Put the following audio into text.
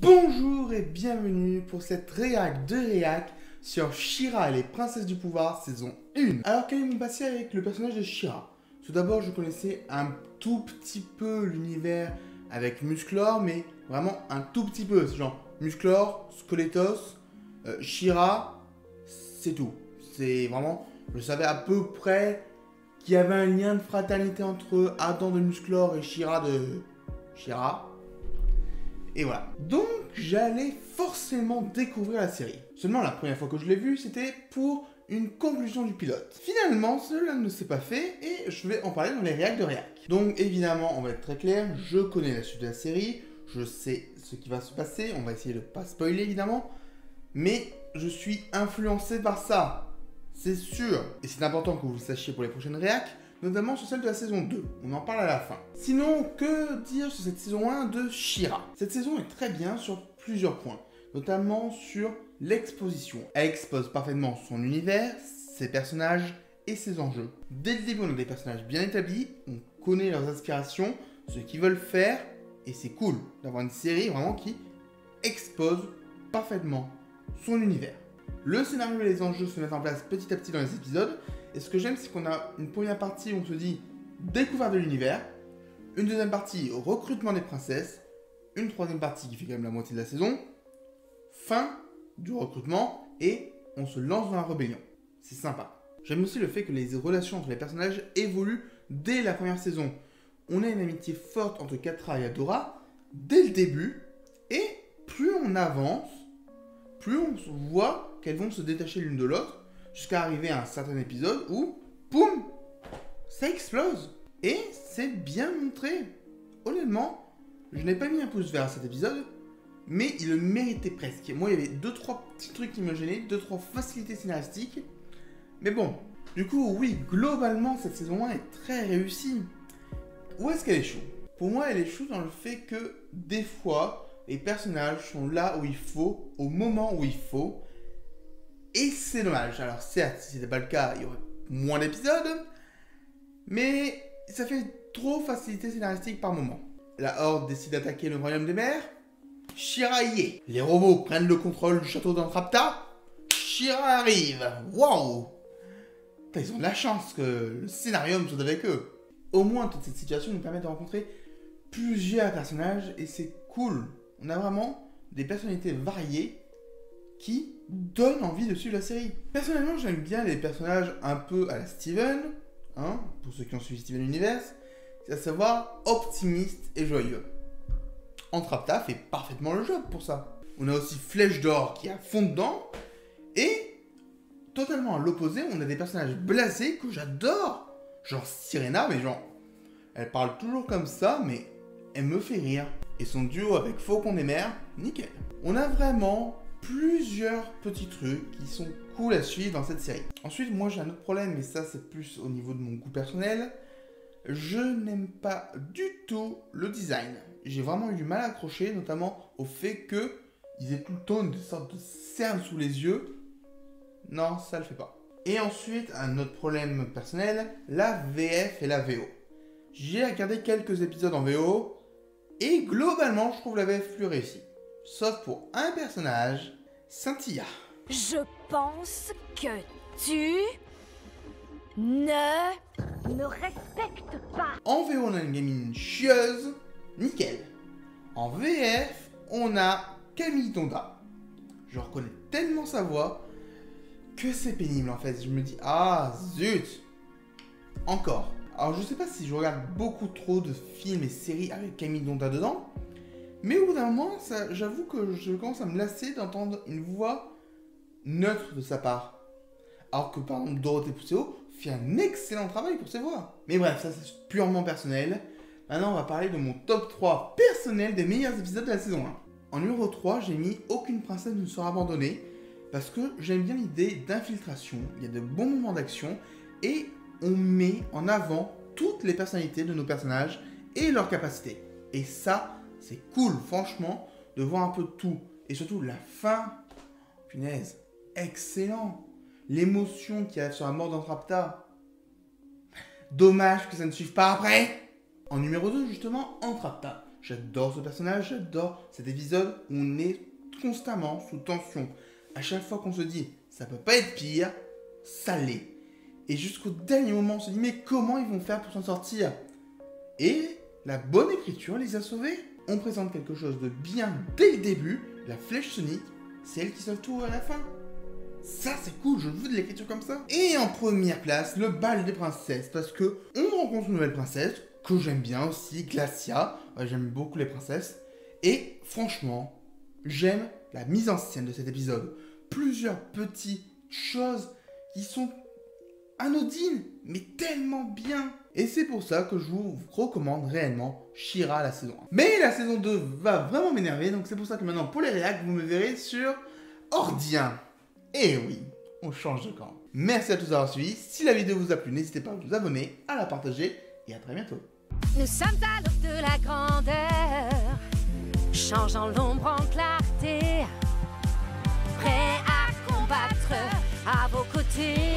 Bonjour et bienvenue pour cette réac de réac sur She-Ra et les princesses du pouvoir saison 1. Alors quel est mon passé avec le personnage de She-Ra? Tout d'abord je connaissais un tout petit peu l'univers avec Musclor, mais vraiment un tout petit peu. C'est genre Musclor, Squeletos, She-Ra, c'est tout. C'est vraiment, je savais à peu près qu'il y avait un lien de fraternité entre Adam de Musclor et She-Ra de She-Ra. Et voilà. Donc, j'allais forcément découvrir la série. Seulement, la première fois que je l'ai vue, c'était pour une conclusion du pilote. Finalement, cela ne s'est pas fait et je vais en parler dans les réacs de réac. Donc, évidemment, on va être très clair, je connais la suite de la série, je sais ce qui va se passer, on va essayer de ne pas spoiler, évidemment, mais je suis influencé par ça, c'est sûr. Et c'est important que vous le sachiez pour les prochaines réacs, notamment sur celle de la saison 2, on en parle à la fin. Sinon, que dire sur cette saison 1 de She-Ra? Cette saison est très bien sur plusieurs points, notamment sur l'exposition. Elle expose parfaitement son univers, ses personnages et ses enjeux. Dès le début, on a des personnages bien établis, on connaît leurs aspirations, ce qu'ils veulent faire, et c'est cool d'avoir une série vraiment qui expose parfaitement son univers. Le scénario et les enjeux se mettent en place petit à petit dans les épisodes. Et ce que j'aime, c'est qu'on a une première partie où on se dit découverte de l'univers, une deuxième partie recrutement des princesses, une troisième partie qui fait quand même la moitié de la saison, fin du recrutement et on se lance dans la rébellion. C'est sympa. J'aime aussi le fait que les relations entre les personnages évoluent dès la première saison. On a une amitié forte entre Catra et Adora dès le début et plus on avance, plus on voit qu'elles vont se détacher l'une de l'autre, jusqu'à arriver à un certain épisode où, boum, ça explose. Et c'est bien montré. Honnêtement, je n'ai pas mis un pouce vert à cet épisode, mais il le méritait presque. Moi, il y avait 2-3 petits trucs qui me gênaient, 2-3 facilités scénaristiques. Mais bon, du coup, oui, globalement, cette saison 1 est très réussie. Où est-ce qu'elle échoue? Pour moi, elle échoue dans le fait que, des fois, les personnages sont là où il faut, au moment où il faut. Et c'est dommage. Alors certes, si c'était pas le cas, il y aurait moins d'épisodes, mais ça fait trop facilité scénaristique par moment. La Horde décide d'attaquer le royaume des mers. She-Ra y est. Les robots prennent le contrôle du château d'Entrapta. She-Ra arrive. Waouh! Ils ont de la chance que le scénarium soit avec eux. Au moins, toute cette situation nous permet de rencontrer plusieurs personnages et c'est cool. On a vraiment des personnalités variées qui donne envie de suivre la série. Personnellement, j'aime bien les personnages un peu à la Steven, hein, pour ceux qui ont suivi Steven Universe, c'est à savoir optimiste et joyeux. Entrapta fait parfaitement le job pour ça. On a aussi Flèche d'Or qui est à fond dedans, et totalement à l'opposé, on a des personnages blasés que j'adore. Genre Sirena, mais genre, elle parle toujours comme ça, mais elle me fait rire. Et son duo avec Faucon des Mers, nickel. On a vraiment plusieurs petits trucs qui sont cool à suivre dans cette série. Ensuite, moi j'ai un autre problème, mais ça c'est plus au niveau de mon goût personnel. Je n'aime pas du tout le design. J'ai vraiment eu du mal à accrocher, notamment au fait que ils aient tout le temps une sorte de cerne sous les yeux. Non, ça le fait pas. Et ensuite, un autre problème personnel, la VF et la VO. J'ai regardé quelques épisodes en VO, et globalement, je trouve la VF plus réussie. Sauf pour un personnage, Cynthia. Je pense que tu ne me respectes pas. En VO, on a une gamine chieuse, nickel. En VF, on a Camille Tonda. Je reconnais tellement sa voix que c'est pénible en fait. Je me dis, ah zut. Encore. Alors je sais pas si je regarde beaucoup trop de films et séries avec Camille Tonda dedans. Mais au bout d'un moment, j'avoue que je commence à me lasser d'entendre une voix neutre de sa part. Alors que par exemple Dorothée Pousseau fait un excellent travail pour ses voix. Mais bref, ça c'est purement personnel. Maintenant on va parler de mon top 3 personnel des meilleurs épisodes de la saison 1. En numéro 3, j'ai mis Aucune princesse ne sera abandonnée. Parce que j'aime bien l'idée d'infiltration. Il y a de bons moments d'action. Et on met en avant toutes les personnalités de nos personnages et leurs capacités. Et ça, c'est cool, franchement, de voir un peu de tout. Et surtout, la fin, punaise, excellent. L'émotion qu'il y a sur la mort d'Entrapta. Dommage que ça ne suive pas après. En numéro 2, justement, Entrapta. J'adore ce personnage, j'adore cet épisode où on est constamment sous tension. À chaque fois qu'on se dit, ça peut pas être pire, ça l'est. Et jusqu'au dernier moment, on se dit, mais comment ils vont faire pour s'en sortir? Et la bonne écriture les a sauvés. On présente quelque chose de bien dès le début. La flèche sonique, c'est elle qui sauve tout à la fin. Ça, c'est cool, je veux de l'écriture comme ça. Et en première place, le bal des princesses. Parce que on rencontre une nouvelle princesse, que j'aime bien aussi, Glacia. Ouais, j'aime beaucoup les princesses. Et franchement, j'aime la mise en scène de cet épisode. Plusieurs petites choses qui sont anodines, mais tellement bien. Et c'est pour ça que je vous recommande réellement She-Ra la saison 1. Mais la saison 2 va vraiment m'énerver, donc c'est pour ça que maintenant pour les réacs, vous me verrez sur Ordien. Et oui, on change de camp. Merci à tous d'avoir suivi. Si la vidéo vous a plu, n'hésitez pas à vous abonner, à la partager et à très bientôt. Nous sommes à l'aube de la grandeur, changeant l'ombre en clarté, prêts à combattre à vos côtés.